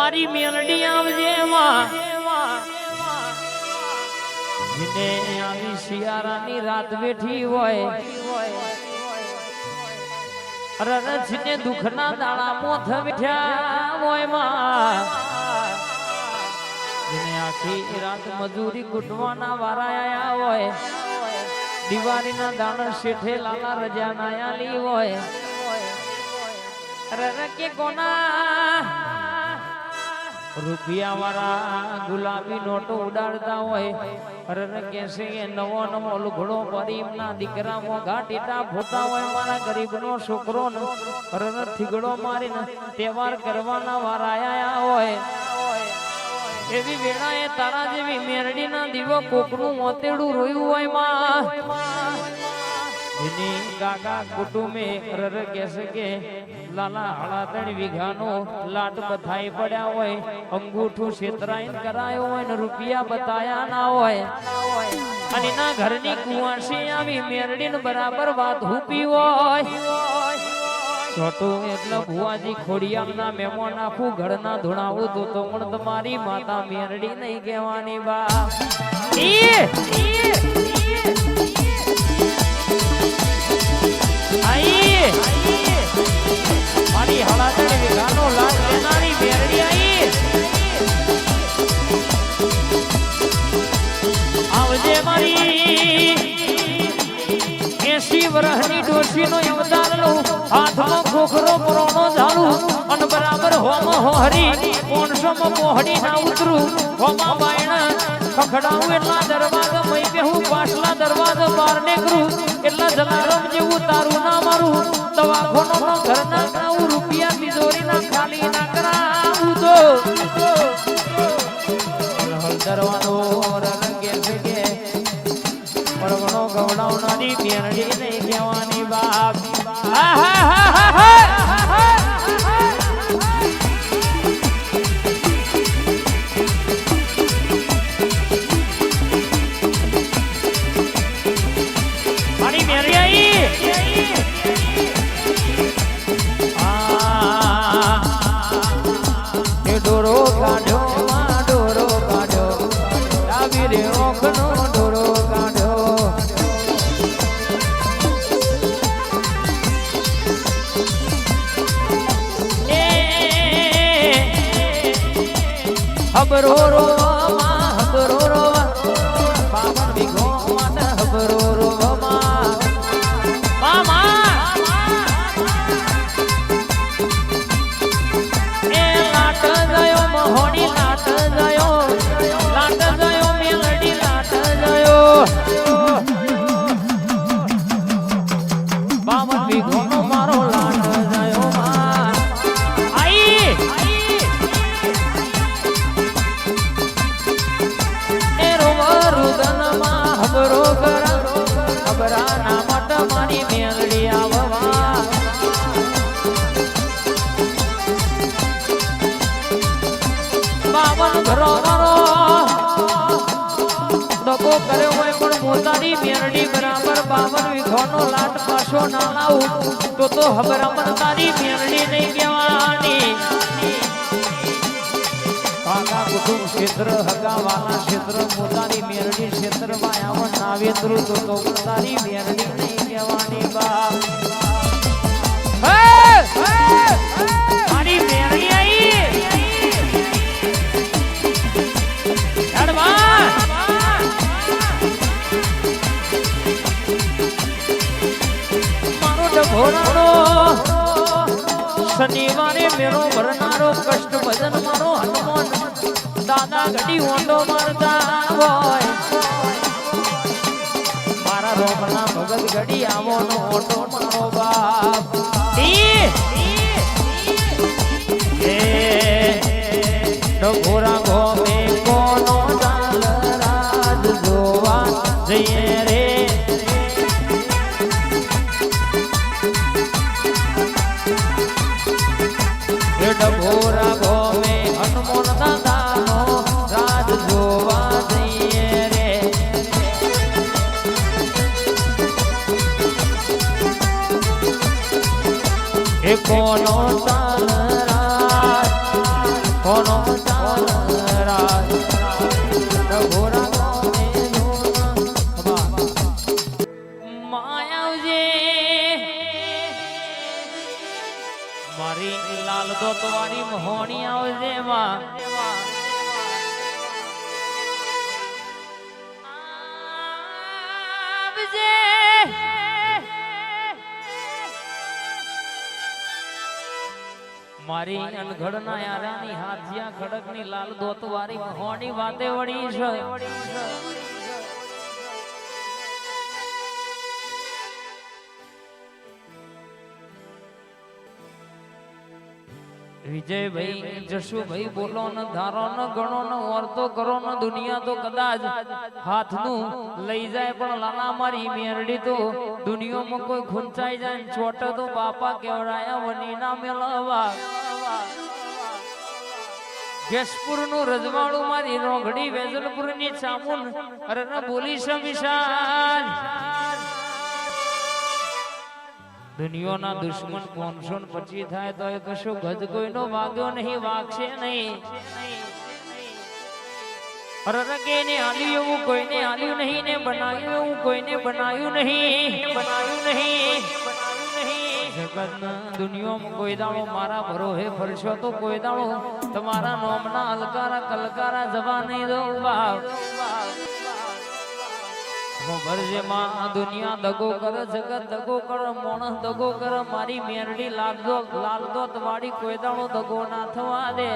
મારી મેલડી આવજે માં જેને આવી શિયાળાની રાત બેઠી હોય રણછને દુખના દાડા મોથ બેઠ્યા હોય માં જેને આખી રાત મજૂરી કૂટવાના વારા આયા હોય દિવાળીના દાડા શેઠે લાલા રજા ના આલી હોય કે કોના રૂપિયા વાળા ગુલાબી નોટો ઉડાડતા હોય કેસે નવો નવો લુગડો ગરીબના દીકરા મોઘા ટીટા ફોતા હોય મારા ગરીબનો છોકરો થીગડો મારીને તહેવાર કરવાના વારા આયા હોય એવી વેળાએ તારા જેવી મેરડીના દીવો કોકનું મોતેડું રોયું હોય માં જેની કાકા કુટુંબે કેસે કે લાલા હળા 3 વીઘાનો લાટ બથાઈ પડ્યા હોય અંગૂઠું છેતરાઈન કરાયો હોય ને રૂપિયા બતાયા ના હોય અને ના ઘરની કુવાસી આવી મેરડીને બરાબર વાત હુપી હોય છોટું એટલે ભુવાજી ખોડિયામના મહેમાન આખું ઘરના ધોણાવું તો પણ તમારી માતા મેરડી નહીં કહેવાની બા મારી હળા 3 વીઘાનો લાટ લેનારી મેરડી આઈ આવજે મારી 80 વર્ષની ડોશીનો અવતાર લઉં હાથમાં ખોખરો પરોણો ઝાલું અને બરાબર હોમ હોહરી 500 મોહડી ના ઉતરું હોમા બાયણા ખખડાવું એટલા દરવાજા મઈ બેહું પાછલા દરવાજા બહાર નીકળું એટલા જલારામ જેવું તારું ના મારું દવાખાનો નો ઘર ના કરાવું રૂપિયા તિજોરી ના ખાલી ના કરાવું તો હલદરવાનો રંગે છે કે પરવણો ગવડાવનારી મેરડી નહીં કહેવાની બાપ મારી મેરડી આઈ ડોરો કાઢ્યો માં ડોરો કાઢ્યો ડાબી રે ઓખનો ડોરો કાઢ્યો હબરો રો માં હબરો રો બાવન વીઘો માટે હબરો રો માં મામા એ લાટ ગયો મોહણી લાટ ગયો મેલડી લાટ ગયો 52 વીઘો મારો લાટ ગયો માં આઈ એ રોવરુદન માં હબરો કરા હબરા ના મટ મારી મેલડી આવવા બાવન ઘરો મારો ડકો કર્યો હોય પણ મોતાની મેરડી બરાબર 52 વીઘોનો લાટ પાછો ના લાવું તો હબરામણ તારી મેરડી નહીં કહેવાની કાકા કુટુંબ ક્ષેત્ર હગાવાલા ક્ષેત્ર મોતાની મેરડી ક્ષેત્ર માં આવન ના વેતરું તો તારી મેરડી નહીં કહેવાની બા મારી મેરડી આઈ શનિવારે મેળો ભરનારો કષ્ટ ભજન મારો હનુમાન દાદા ઘડી ઓંડો મારતા હોય મારા રોમના ભગત ઘડી આવો નો ઓટો મારો બાપ ડભોરા ગોમે કોનો ચાલ રાજ જોવા જઈએ રે ડભોરા ગોમે હનુમાન દાદાનો રાજ જોવા જઈએ રે એ કોનો ચાલ રાજ કોનો મારી લાલ દોત વાળી મહોણી આવજે માં મારી અનઘડના યારાની હાથિયા ખડકની લાલ દોત વાળી મહોણી વાતે વળી છે વિજયભાઈ જશુભાઈ બોલો ન ધારો ન ગણો ન વર્તો કરો ન દુનિયા તો કદાચ હાથનું લઈ જાય પણ લાલા મારી મેરડી તો દુનિયામાં કોઈ ખૂંચાઈ જાય છોટો તો બાપા કેવડાયા વની ના મેળવા ગેસપુર નું રજવાડું મારી રોઘડી વેજલપુર ની ચામુન અરે ન બોલી છે વિશાલ દુનિયાના દુશ્મન 525 થાય તો એ કશું ગજ કોઈનો વાગ્યો નહીં વાગશે નહીં અરરગે ને આલ્યું એવું કોઈને આલ્યું નહીં ને બનાવ્યું એવું કોઈને બનાવ્યું નહીં જગતના દુનિયામાં કોઈ દાડો મારા ભરોહે ફરશો તો કોઈ દાડો તમારા નામના અલકારા કલકારા જવા નહીં દો બાપ ભરજે માં દુનિયા દગો કર જગત દગો કર મોણસ દગો કર મારી મેરડી લાલ દોત વાળી કોઈ દાડો દગો ના થવા દે